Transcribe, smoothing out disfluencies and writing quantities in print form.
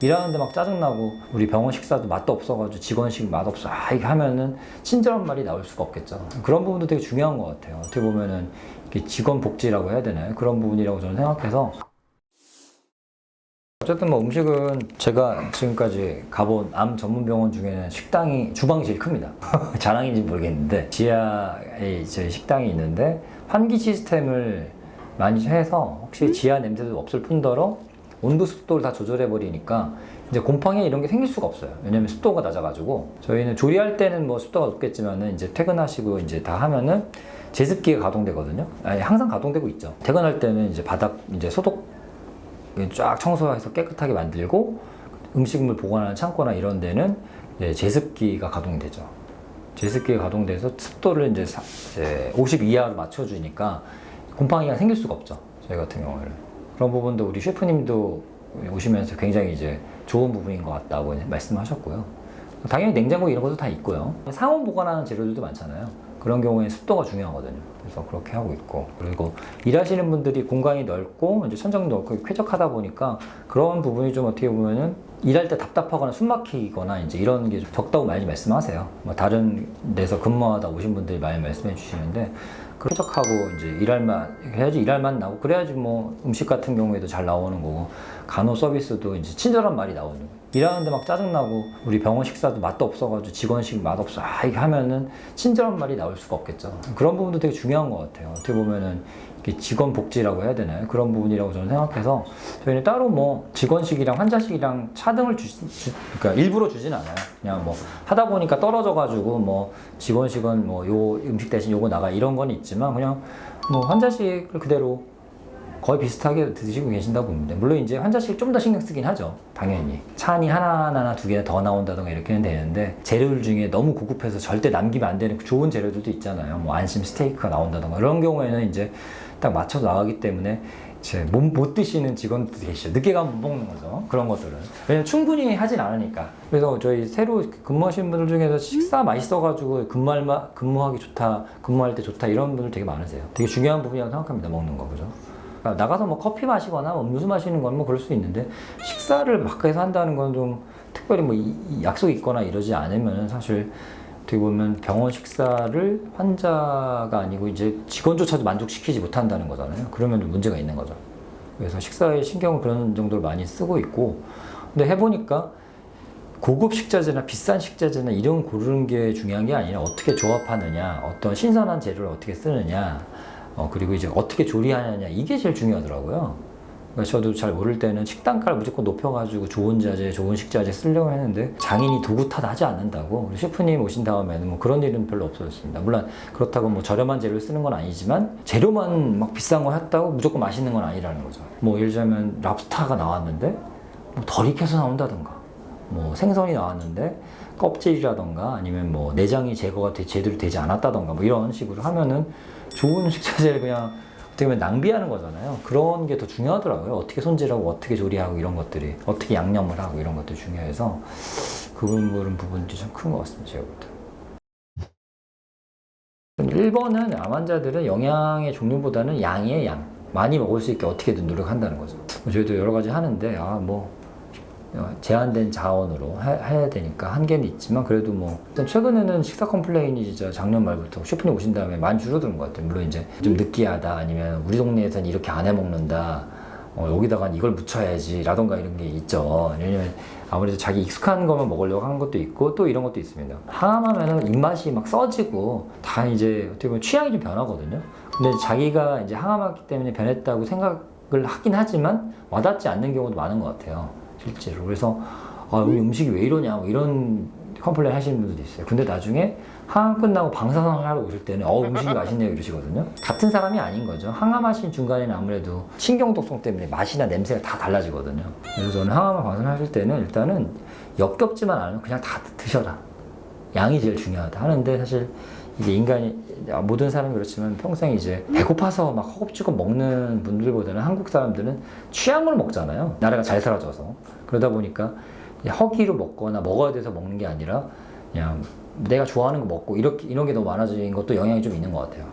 일하는데 막 짜증나고 우리 병원 식사도 맛도 없어가지고 직원식 맛없어 이렇게 하면은 친절한 말이 나올 수가 없겠죠. 그런 부분도 되게 중요한 것 같아요. 어떻게 보면은 이게 직원 복지라고 해야 되나요? 그런 부분이라고 저는 생각해서 어쨌든 뭐 음식은 제가 지금까지 가본 암 전문 병원 중에는 식당이 주방이 제일 큽니다. 자랑인지 모르겠는데 지하에 저희 식당이 있는데 환기 시스템을 많이 해서 혹시 지하 냄새도 없을 뿐더러 온도 습도를 다 조절해 버리니까 이제 곰팡이 이런 게 생길 수가 없어요. 왜냐면 습도가 낮아가지고 저희는 조리할 때는 뭐 습도가 높겠지만은 이제 퇴근하시고 이제 다 하면은 제습기가 가동되거든요. 아니, 항상 가동되고 있죠. 퇴근할 때는 이제 바닥 이제 소독 쫙 청소해서 깨끗하게 만들고 음식물 보관하는 창고나 이런 데는 이제 제습기가 가동이 되죠. 제습기가 가동돼서 습도를 이제 50 이하로 맞춰주니까 곰팡이가 생길 수가 없죠. 저희 같은 경우에는. 그런 부분도 우리 셰프님도 오시면서 굉장히 이제 좋은 부분인 것 같다고 말씀하셨고요. 당연히 냉장고 이런 것도 다 있고요. 상온 보관하는 재료들도 많잖아요. 그런 경우에 습도가 중요하거든요. 그래서 그렇게 하고 있고, 그리고 일하시는 분들이 공간이 넓고 이제 천장도 넓고 쾌적하다 보니까 그런 부분이 좀 어떻게 보면은 일할 때 답답하거나 숨 막히거나 이제 이런 게 좀 적다고 많이 말씀하세요. 뭐 다른 데서 근무하다 오신 분들이 많이 말씀해 주시는데 쾌적하고 이제 일할 맛 나고 그래야지 뭐 음식 같은 경우에도 잘 나오는 거고 간호 서비스도 이제 친절한 말이 나오는 거예요. 일하는데 막 짜증나고 우리 병원 식사도 맛도 없어가지고 직원식 맛없어 이렇게 하면은 친절한 말이 나올 수가 없겠죠. 그런 부분도 되게 중요한 것 같아요. 어떻게 보면은 이게 직원 복지라고 해야 되나요? 그런 부분이라고 저는 생각해서 저희는 따로 뭐 직원식이랑 환자식이랑 차등을 그러니까 일부러 주진 않아요. 그냥 뭐 하다 보니까 떨어져가지고 뭐 직원식은 뭐 요 음식 대신 요거 나가 이런 건 있지만 그냥 뭐 환자식을 그대로 거의 비슷하게 드시고 계신다고 봅니다. 물론 이제 환자식 좀 더 신경 쓰긴 하죠. 당연히. 찬이 하나나 두 개나 더 나온다던가 이렇게는 되는데 재료들 중에 너무 고급해서 절대 남기면 안 되는 좋은 재료들도 있잖아요. 뭐 안심 스테이크가 나온다던가 이런 경우에는 이제 딱 맞춰서 나가기 때문에 이제 못 드시는 직원들도 계시죠. 늦게 가면 못 먹는 거죠. 그런 것들은. 왜냐면 충분히 하진 않으니까. 그래서 저희 새로 근무하시는 분들 중에서 식사 맛있어가지고 근무하기 좋다, 근무할 때 좋다 이런 분들 되게 많으세요. 되게 중요한 부분이라고 생각합니다. 먹는 거. 그죠? 나가서 뭐 커피 마시거나 음료수 마시는 건 뭐 그럴 수 있는데 식사를 밖에서 한다는 건 좀 특별히 뭐 약속이 있거나 이러지 않으면 사실 어떻게 보면 병원 식사를 환자가 아니고 이제 직원조차도 만족시키지 못한다는 거잖아요. 그러면 문제가 있는 거죠. 그래서 식사에 신경을 그런 정도로 많이 쓰고 있고, 근데 해보니까 고급 식자재나 비싼 식자재나 이런 고르는 게 중요한 게 아니라 어떻게 조합하느냐, 어떤 신선한 재료를 어떻게 쓰느냐, 그리고 이제 어떻게 조리하느냐 이게 제일 중요하더라고요. 그러니까 저도 잘 모를 때는 식단가를 무조건 높여가지고 좋은 자재, 좋은 식자재 쓰려고 했는데 장인이 도구 탓 하지 않는다고. 우리 셰프님 오신 다음에는 뭐 그런 일은 별로 없어졌습니다. 물론 그렇다고 뭐 저렴한 재료를 쓰는 건 아니지만 재료만 막 비싼 거 했다고 무조건 맛있는 건 아니라는 거죠. 뭐 예를 들자면 랍스타가 나왔는데 뭐 덜 익혀서 나온다던가, 뭐 생선이 나왔는데 껍질이라던가 아니면 뭐 내장이 제거가 제대로 되지 않았다던가 뭐 이런 식으로 하면은 좋은 식자재를 그냥 어떻게 보면 낭비하는 거잖아요. 그런 게 더 중요하더라고요. 어떻게 손질하고 어떻게 조리하고 이런 것들이 어떻게 양념을 하고 이런 것들이 중요해서 그런 부분들이 좀 큰 것 같습니다. 제가 볼 때. 1번은 암 환자들은 영양의 종류보다는 양이에요. 양. 많이 먹을 수 있게 어떻게든 노력한다는 거죠. 저희도 여러 가지 하는데 제한된 자원으로 해야 되니까 한계는 있지만 그래도 뭐 일단 최근에는 식사 컴플레인이 진짜 작년 말부터 셰프님 오신 다음에 많이 줄어드는 것 같아요. 물론 이제 좀 느끼하다 아니면 우리 동네에서는 이렇게 안 해 먹는다, 여기다가 이걸 묻혀야지 라던가 이런 게 있죠. 왜냐면 아무래도 자기 익숙한 것만 먹으려고 하는 것도 있고 또 이런 것도 있습니다. 항암하면은 입맛이 막 써지고 다 이제 어떻게 보면 취향이 좀 변하거든요. 근데 자기가 이제 항암했기 때문에 변했다고 생각을 하긴 하지만 와닿지 않는 경우도 많은 것 같아요. 실제로. 그래서 우리 음식이 왜 이러냐 뭐 이런 컴플레인 하시는 분들도 있어요. 근데 나중에 항암 끝나고 방사선을 하러 오실 때는 음식이 맛있네요 이러시거든요. 같은 사람이 아닌 거죠. 항암하신 중간에는 아무래도 신경독성 때문에 맛이나 냄새가 다 달라지거든요. 그래서 저는 항암을 방사선하실 때는 일단은 역겹지만 않으면 그냥 다 드셔라, 양이 제일 중요하다 하는데, 사실 이게 인간이 모든 사람이 그렇지만 평생 이제 배고파서 막 허겁지겁 먹는 분들보다는 한국 사람들은 취향으로 먹잖아요. 나라가 잘 살아져서. 그러다 보니까 허기로 먹거나 먹어야 돼서 먹는 게 아니라 그냥 내가 좋아하는 거 먹고 이런 게 너무 많아진 것도 영향이 좀 있는 것 같아요.